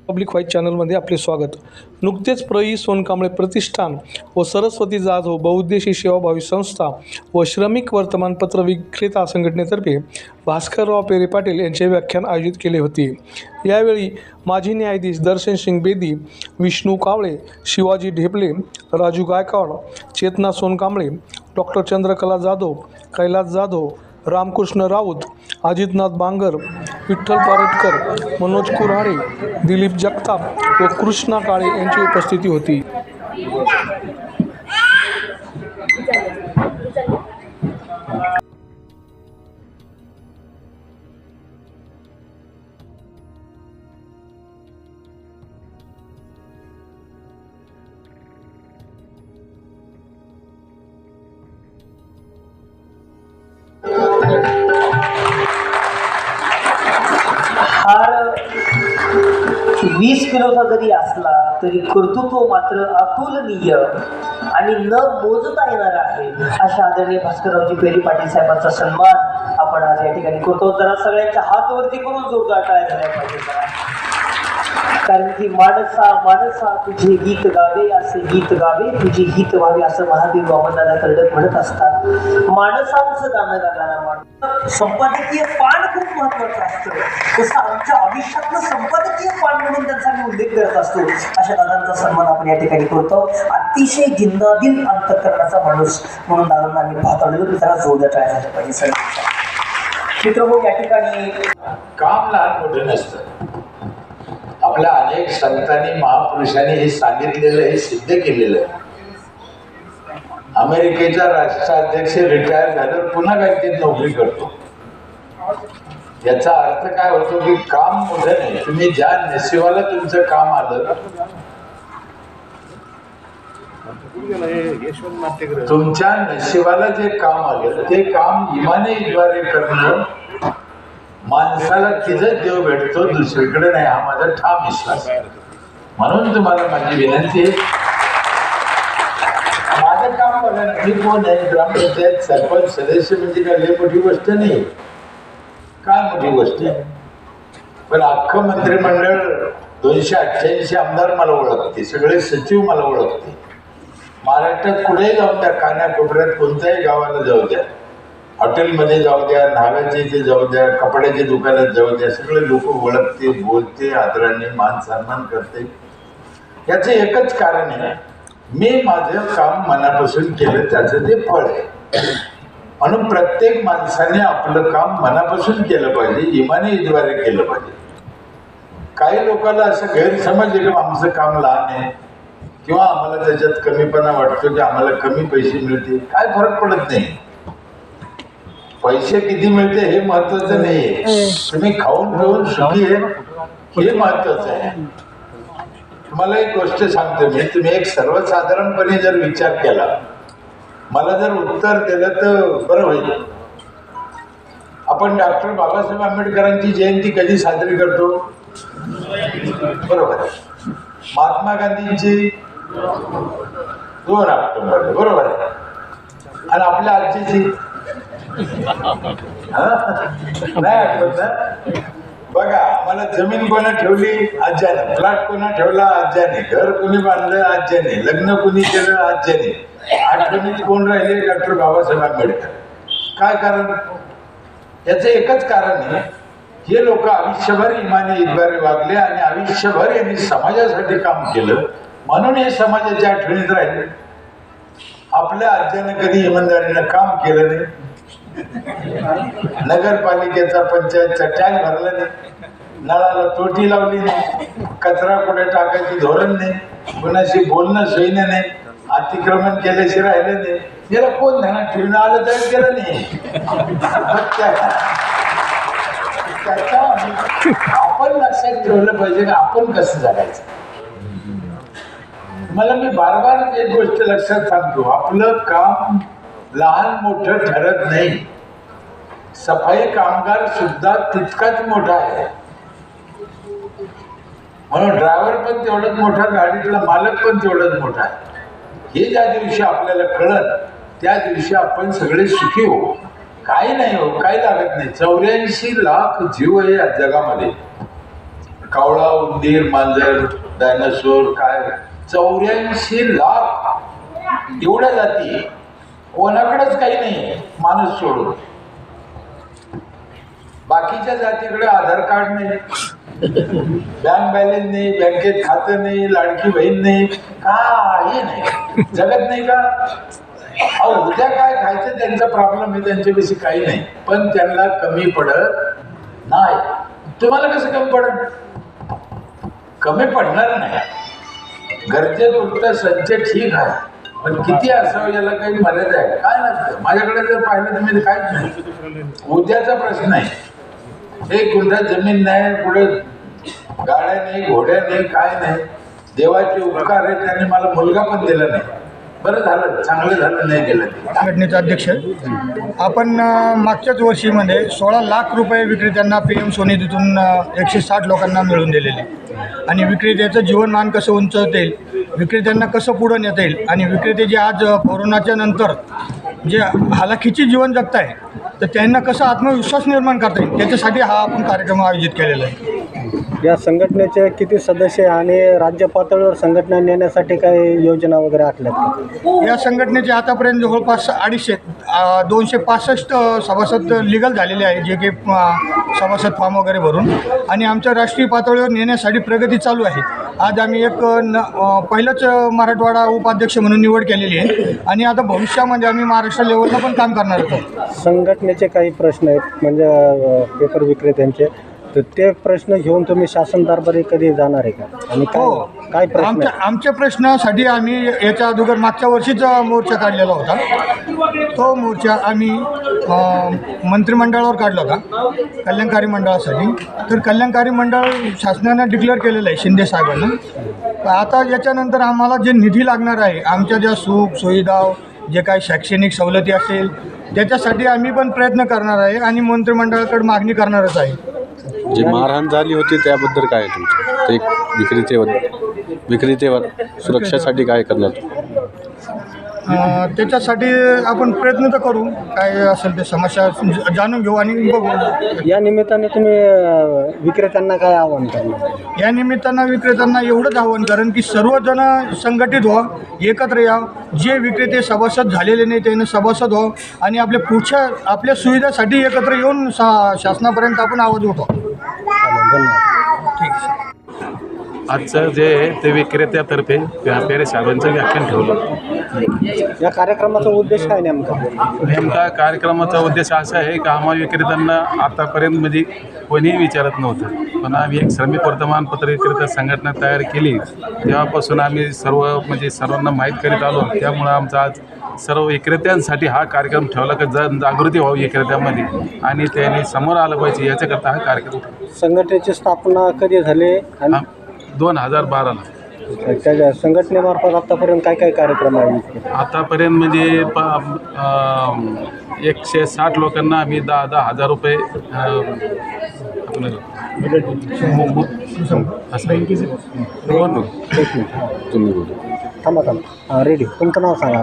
Public vice चॅनलमध्ये आपले स्वागत. नुकतेच प्र.ई. सोनकांबळे प्रतिष्ठान व सरस्वती जाधव बहुउद्देशीय सेवाभावी संस्था व श्रमिक वर्तमानपत्र विक्रेता संघटनेतर्फे भास्करराव पेरे पाटील यांचे व्याख्यान आयोजित केले होते. यावेळी माजी न्यायाधीश दर्शन सिंग बेदी, विष्णू कावळे, शिवाजी ढेपले, राजू गायकवाड, चेतना सोनकांबळे, डॉक्टर चंद्रकला जाधव, कैलास जाधव, रामकृष्ण राऊत, अजितनाथ बांगर, विठ्ठल पारटकर, मनोज कुऱ्हाडे, दिलीप जगताप व कृष्णा काळे यांची उपस्थिती होती. हार 20 किलोचा जरी असला तरी कर्तृत्व मात्र अतुलनीय आणि न मोजता येणार आहे. अशा आदरणीय भास्कररावजी पेरे पाटील साहेबांचा सन्मान आपण आज या ठिकाणी करतो. जरा सगळ्यांच्या हातवरती करून जोरदार टाळ्या झाल्या पाहिजे. कारण की माणसा तुझे गीत गावे असे गीत गावे तुझे गीत व्हावे असं महादेव वामनदादा कर्डक म्हणत असतात. माणसांचं गाणं गाणारा माणूस संपादकीय पान खूप महत्वाचं असतं. तसं आमच्या आयुष्यातलं संपादकीय पान म्हणून त्यांचा मी उल्लेख करत असतो. अशा दादांचा सन्मान आपण या ठिकाणी करतो. अतिशय जिंदादिल अंतःकरणाचा माणूस म्हणून दादांना आम्ही पाहतो. त्याला जोरदार टाळ्या झाल्या पाहिजे. सर मित्रहो, या ठिकाणी काम लहान मोठं नसतं. आपल्या अनेक संतांनी महापुरुषांनी हे सांगितलेलं, हे सिद्ध केलेलं आहे. अमेरिकेचा राष्ट्राध्यक्ष रिटायर झाल्यावर पुन्हा बँकेत नोकरी करतो. याचा अर्थ काय होतो की काम मोठं नाही. तुम्ही ज्या नशिबाला तुमचं काम आलं, तुमच्या नशिबाला जे काम आलं ते काम इमानीद्वारे करणं, माणसाला तिथंच देव भेटतो, दुसरीकडे नाही. हा माझा ठाम विश्वास. म्हणून तुम्हाला माझी विनंती आहे, माझं काम बघा ना. मी कोण आहे? ग्रामपंचायत सरपंच सदस्य म्हणजे काय लय मोठी गोष्ट नाही. काय मोठी गोष्ट आहे? पण अख्खं मंत्रिमंडळ 288 आमदार मला ओळखते, सगळे सचिव मला ओळखते. महाराष्ट्रात कुठेही जाऊन द्या, कानाकोपऱ्यात कोणत्याही गावाला जाऊ द्या, हॉटेलमध्ये जाऊ द्या, न्हाव्याच्या इथे जाऊ द्या, कपड्याच्या दुकानात जाऊ द्या, सगळे लोक ओळखते, बोलते, आदराने मान सन्मान करते. याचं एकच कारण आहे, मी माझं काम मनापासून केलं, त्याचं ते फळ आहे. म्हणून प्रत्येक माणसाने आपलं काम मनापासून केलं पाहिजे, इमानीद्वारे केलं पाहिजे. काही लोकांना असं गैरसमज आहे की आमचं काम लहान आहे किंवा आम्हाला त्याच्यात कमीपणा वाटतो की आम्हाला कमी पैसे मिळते. काय फरक पडत नाही. पैसे किती मिळते हे महत्वाचं नाहीये. तुम्ही खाऊन पिऊन सुखी आहे हे महत्वाचं आहे. तुम्हाला एक गोष्ट सांगतो मी, तुम्ही एक सर्वसाधारणपणे जर विचार केला, मला जर उत्तर दिलं तर बरं होईल. आपण डॉक्टर बाबासाहेब आंबेडकरांची जयंती कधी साजरी करतो? बरोबर आहे. महात्मा गांधींची 2 ऑक्टोबर, बरोबर आहे. आणि आपल्या आजीची नाही आठवत ना? बघा, मला जमीन कोणा ठेवली? आज्याने. प्लॉट कोणा ठेवला? आज्याने. घर कोणी बांधलं? आज्याने. लग्न कोणी केलं? आज्याने. आठवणीत कोण राहिले? डॉक्टर बाबासाहेब आंबेडकर. काय कारण? याचं एकच कारण आहे, हे लोक आयुष्यभर इमानीद्वारे वागले आणि आयुष्यभर यांनी समाजासाठी काम केलं, म्हणून हे समाजाच्या आठवणीत राहिले. आपल्या आज्यानं कधी इमानदारीनं काम केलं नाही. नगरपालिकेचा पंचायतचा टॅक्स भरला नाही, नळाला तोटी लावली नाही, कचरा कुठे टाकायची धोरण नाही, कोणाशी बोलणं सोयीनं नाही, अतिक्रमण केल्याशिवाय राहिलं नाही. याला कोण ध्यानात ठेवून आलं तर केलं नाही. आपण लक्षात ठेवलं पाहिजे की आपण कसं जगायचं. मला मी बार एक गोष्ट लक्षात सांगतो, आपलं काम लहान मोठं ठरत नाही. सफाई कामगार सुद्धा तितकाच मोठा आहे. म्हणून ड्रायव्हर पण तेवढाच मोठा, गाडीतला मालक पण तेवढाच मोठा आहे. हे ज्या दिवशी आपल्याला कळत त्या दिवशी आपण सगळे सुखी होऊ. काही नाही हो, काही लागत नाही. 84 लाख जीव आहे या जगामध्ये. कावळा, उंदीर, मांजर, डायनासोर, काय 84 लाख एवढ्या जाती, कोणाकडेच काही नाही माणूस सोडून. बाकीच्या जातीकडे आधार कार्ड नाही, बँक बॅलन्स नाही, बँकेत खातं नाही, लाडकी बहीण नाही, काही नाही, जगत नाही का? अहो उद्या काय खायचं त्यांचा प्रॉब्लेम आहे, त्यांच्याविषयी काही नाही, पण त्यांना कमी पडत नाही. तुम्हाला कसं कमी पडत? कमी पडणार नाही. गरजेपुरतं संचय ठीक आहे, पण किती असावं याला काही मर्यादा आहे? काय नसतं. माझ्याकडे जर पाहिलं तर मी काहीच नाही. उद्याचा प्रश्न आहे. 1 गुंठा जमीन नाही, पुढे गाड्या नाही, घोड्या नाही, काय नाही. देवाचे उपकार आहे, त्यांनी मला मुलगा पण दिला नाही. बरं झालं, चांगलं झालं नाही गेलं. संघटनेचे अध्यक्ष आपण मागच्याच वर्षीमध्ये 16 लाख रुपये विक्रेत्यांना PM स्वनिधीतून 160 लोकांना मिळवून दिलेले आणि विक्रेत्याचं जीवनमान कसं उंचावता येईल, विक्रेत्यांना कसं पुढं नेता येईल आणि विक्रेते जे आज कोरोनाच्या नंतर जे हालाखीची जीवन जगत आहे तर त्यांना कसं आत्मविश्वास निर्माण करता येईल त्याच्यासाठी हा आपण कार्यक्रम आयोजित केलेला आहे. या संघटनेचे किती सदस्य आणि राज्य पातळीवर संघटना नेण्यासाठी काही योजना वगैरे आखल्यात का? या संघटनेचे आतापर्यंत जवळपास 265 सभासद लिगल झालेले आहे, जे की सभासद फॉर्म वगैरे भरून आणि आमच्या राष्ट्रीय पातळीवर नेण्यासाठी प्रगती चालू आहे. आज आम्ही एक पहिलंच मराठवाडा उपाध्यक्ष म्हणून निवड केलेली आहे आणि आता भविष्यामध्ये आम्ही महाराष्ट्र लेवलला पण काम करणार आहोत. संघटनेचे काही प्रश्न आहेत म्हणजे पेपर विक्रेत्यांचे, तर ते प्रश्न घेऊन तुम्ही शासन दरबारी कधी जाणार आहे का? आणि काय प्रश्न आहेत? आमच्या प्रश्नासाठी आम्ही याच्या अगोदर मागच्या वर्षीच मोर्चा काढलेला होता. तो मोर्चा आम्ही मंत्रिमंडळावर काढला होता कल्याणकारी मंडळासाठी. तर कल्याणकारी मंडळ शासनानं डिक्लेअर केलेलं आहे शिंदे साहेबांना. आता याच्यानंतर आम्हाला जे निधी लागणार आहे, आमच्या ज्या सुख सुविधा, जे काही शैक्षणिक सवलती असेल त्याच्यासाठी आम्ही पण प्रयत्न करणार आहे आणि मंत्रिमंडळाकडे मागणी करणारच आहे. जी मारहाण झाली होती त्याबद्दल काय आहे तुमचं? ते विक्रेतेवर सुरक्षेसाठी काय करण्यात? त्याच्यासाठी आपण प्रयत्न तर करू, काय असेल ते समस्या जाणून घेऊ आणि बघू. या निमित्ताने तुम्ही विक्रेत्यांना काय आवाहन करणार? या निमित्तानं विक्रेत्यांना एवढंच आवाहन करेन की सर्वजण संघटित व्हा, एकत्र या. जे विक्रेते सभासद झालेले नाही त्यांनी सभासद व्हा आणि आपल्या पुढच्या आपल्या सुविधासाठी एकत्र येऊन शासनापर्यंत आपण आवाज उठवा. ठीक. आजचं जे आहे ते विक्रेत्यातर्फे पेरे साहेबांचं व्याख्यान ठेवलं. या कार्यक्रमाचा उद्देश काय नेमका कार्यक्रमाचा उद्देश असा आहे की आम्हा विक्रेत्यांना आतापर्यंत म्हणजे कोणीही विचारत नव्हतं, पण आम्ही एक श्रमिक वर्तमानपत्र विक्रेता संघटना तयार केली तेव्हापासून आम्ही सर्वांना माहीत करीत आलो. त्यामुळं आमचा आज सर्व विक्रेत्यांसाठी हा कार्यक्रम ठेवला की जागृती व्हावी विक्रेत्यामध्ये आणि त्यांनी समोर आलं पाहिजे याच्याकरता हा कार्यक्रम. संघटनेची स्थापना कधी झाली? 2012ला. त्याच्या संघटनेमार्फत आतापर्यंत काय काय कार्यक्रम आहेत? आतापर्यंत म्हणजे 160 लोकांना आम्ही 10,000 रुपये थांबा रेडी. तुमचं नाव सांगा.